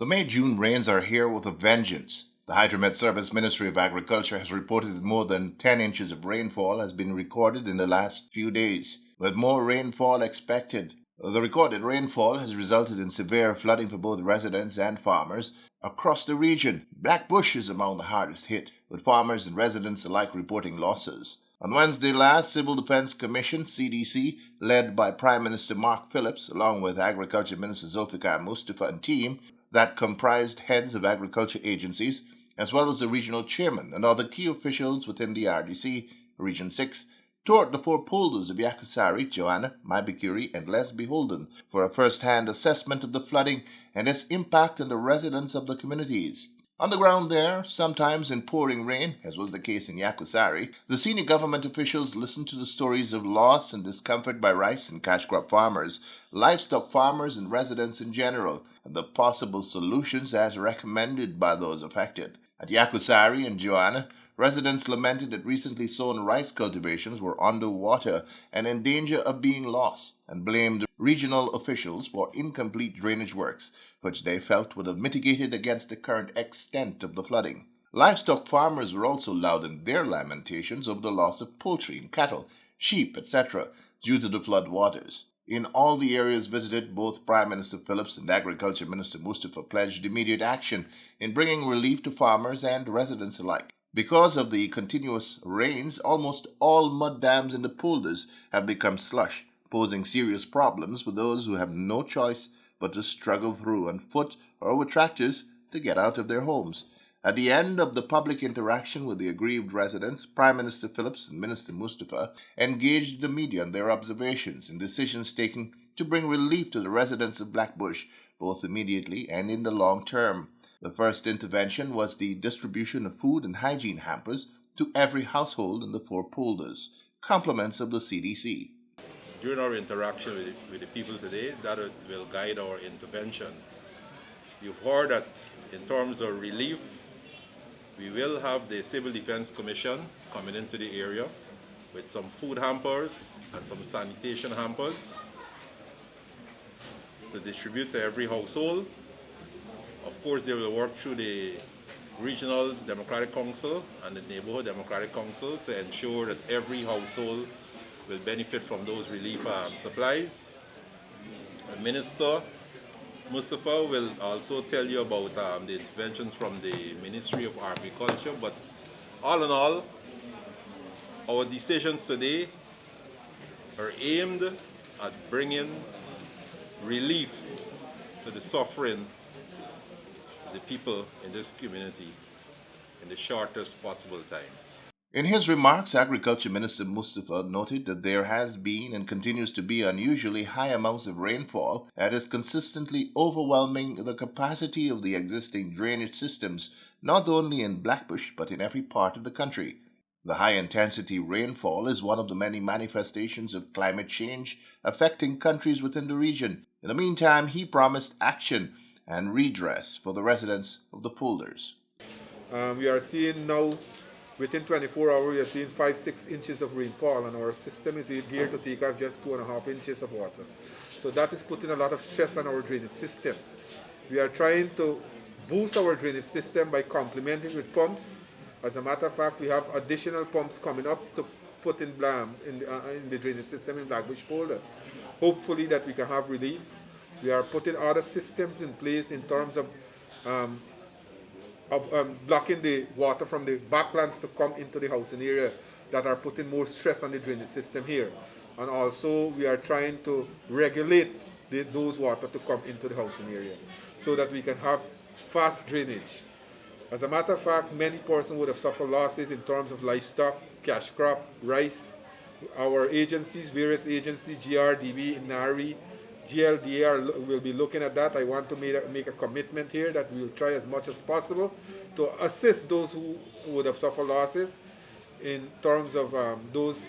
The May-June rains are here with a vengeance. The Hydromet Service Ministry of Agriculture has reported that more than 10 inches of rainfall has been recorded in the last few days, with more rainfall expected. The recorded rainfall has resulted in severe flooding for both residents and farmers across the region. Blackbush is among the hardest hit, with farmers and residents alike reporting losses. On Wednesday last, Civil Defense Commission, CDC, led by Prime Minister Mark Phillips, along with Agriculture Minister Zulfikar Mustafa and team, that comprised heads of agriculture agencies, as well as the regional chairman and other key officials within the RDC, Region 6, toured the four polders of Yakusari, Joanna, Maibikuri, and Les Beholden for a first-hand assessment of the flooding and its impact on the residents of the communities. On the ground there, sometimes in pouring rain, as was the case in Yakusari, the senior government officials listened to the stories of loss and discomfort by rice and cash crop farmers, livestock farmers, and residents in general, and the possible solutions as recommended by those affected. At Yakusari and Joanna, residents lamented that recently sown rice cultivations were underwater and in danger of being lost, and blamed regional officials for incomplete drainage works, which they felt would have mitigated against the current extent of the flooding. Livestock farmers were also loud in their lamentations over the loss of poultry and cattle, sheep, etc., due to the flood waters. In all the areas visited, both Prime Minister Phillips and Agriculture Minister Mustafa pledged immediate action in bringing relief to farmers and residents alike. Because of the continuous rains, almost all mud dams in the polders have become slush, posing serious problems for those who have no choice but to struggle through on foot or with tractors to get out of their homes. At the end of the public interaction with the aggrieved residents, Prime Minister Phillips and Minister Mustafa engaged the media on their observations and decisions taken to bring relief to the residents of Blackbush, both immediately and in the long term. The first intervention was the distribution of food and hygiene hampers to every household in the four polders, compliments of the CDC. During our interaction with the people today, that will guide our intervention. You've heard that in terms of relief, we will have the Civil Defense Commission coming into the area with some food hampers and some sanitation hampers to distribute to every household. Of course, they will work through the Regional Democratic Council and the Neighborhood Democratic Council to ensure that every household will benefit from those relief supplies. Minister Mustafa will also tell you about the interventions from the Ministry of Agriculture, but all in all, our decisions today are aimed at bringing relief to the suffering of the people in this community in the shortest possible time. In his remarks, Agriculture Minister Mustafa noted that there has been and continues to be unusually high amounts of rainfall that is consistently overwhelming the capacity of the existing drainage systems, not only in Blackbush but in every part of the country. The high-intensity rainfall is one of the many manifestations of climate change affecting countries within the region. In the meantime, he promised action and redress for the residents of the polders. We are seeing now, within 24 hours, we are seeing 5-6 inches of rainfall, and our system is geared to take off just 2.5 inches of water. So that is putting a lot of stress on our drainage system. We are trying to boost our drainage system by complementing with pumps. As a matter of fact, we have additional pumps coming up to put in the drainage system in Blackbush polder. Hopefully that we can have relief. We are putting other systems in place in terms of blocking the water from the backlands to come into the housing area that are putting more stress on the drainage system here. And also we are trying to regulate those water to come into the housing area so that we can have fast drainage. As a matter of fact, many persons would have suffered losses in terms of livestock, cash crop, rice. Our agencies, various agencies, GRDB, NARI, GLDA will be looking at that. I want to make a commitment here that we will try as much as possible to assist those who would have suffered losses in terms of those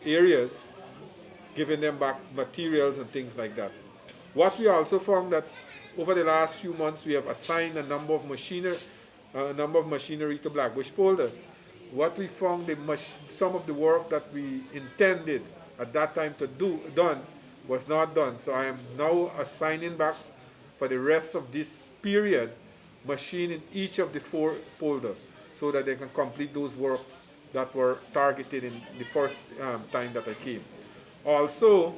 areas, giving them back materials and things like that. What we also found that over the last few months we have assigned a number of machinery to Blackbush polder. What we found, some of the work that we intended at that time to done was not done. So I am now assigning back for the rest of this period machine in each of the 4 polders so that they can complete those works that were targeted in the first time that I came. Also,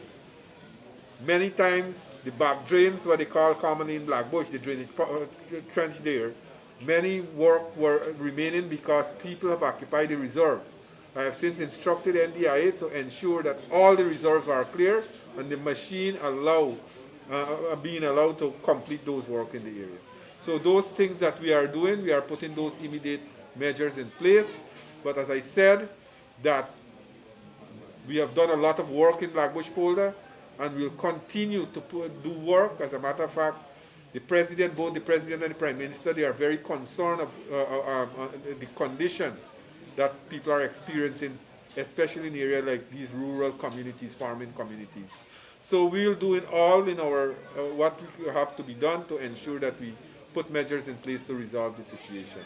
many times the back drains, what they call commonly in Blackbush, the drainage trench there, many work were remaining because people have occupied the reserve. I have since instructed NDIA to ensure that all the reserves are clear and the machine being allowed to complete those work in the area. So those things that we are doing, we are putting those immediate measures in place. But as I said, that we have done a lot of work in Blackbush Polder and we'll continue to do work. As a matter of fact, the president, both the president and the prime minister, they are very concerned of the condition that people are experiencing, especially in areas like these rural communities, farming communities. So we'll do it all in our what we have to be done to ensure that we put measures in place to resolve the situation.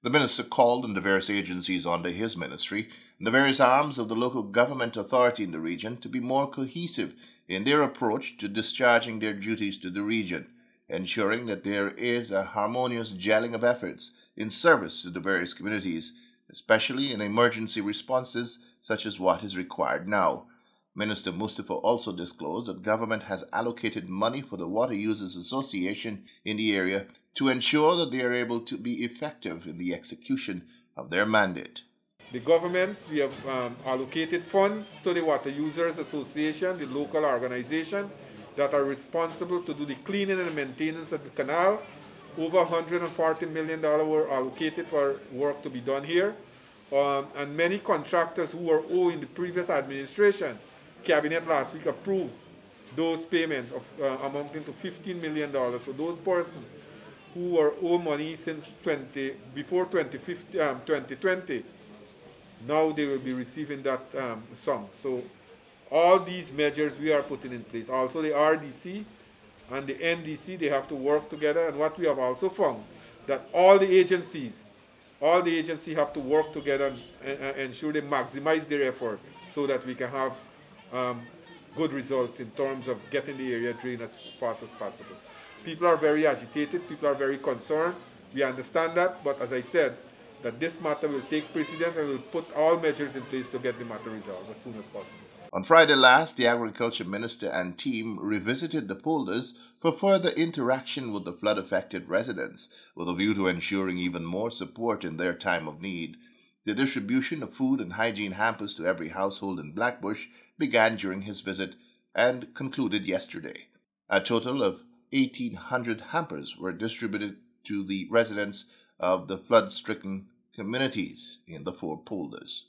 The minister called on the various agencies under his ministry and the various arms of the local government authority in the region to be more cohesive in their approach to discharging their duties to the region, ensuring that there is a harmonious gelling of efforts in service to the various communities, especially in emergency responses such as what is required now. Minister Mustafa also disclosed that government has allocated money for the Water Users Association in the area to ensure that they are able to be effective in the execution of their mandate. The government, we have allocated funds to the Water Users Association, the local organization that are responsible to do the cleaning and maintenance of the canal. Over $140 million were allocated for work to be done here. And many contractors who were owing the previous administration, Cabinet last week approved those payments of amounting to $15 million. So those persons who were owed money since before 2020, now they will be receiving that sum. So all these measures we are putting in place. Also the RDC and the NDC, they have to work together. And what we have also found, that all the agencies have to work together and ensure they maximize their effort so that we can have good results in terms of getting the area drained as fast as possible. People are very agitated, people are very concerned. We understand that, but as I said, that this matter will take precedence and will put all measures in place to get the matter resolved as soon as possible. On Friday last, the Agriculture Minister and team revisited the polders for further interaction with the flood-affected residents, with a view to ensuring even more support in their time of need. The distribution of food and hygiene hampers to every household in Blackbush began during his visit and concluded yesterday. A total of 1,800 hampers were distributed to the residents of the flood-stricken communities in the 4 polders.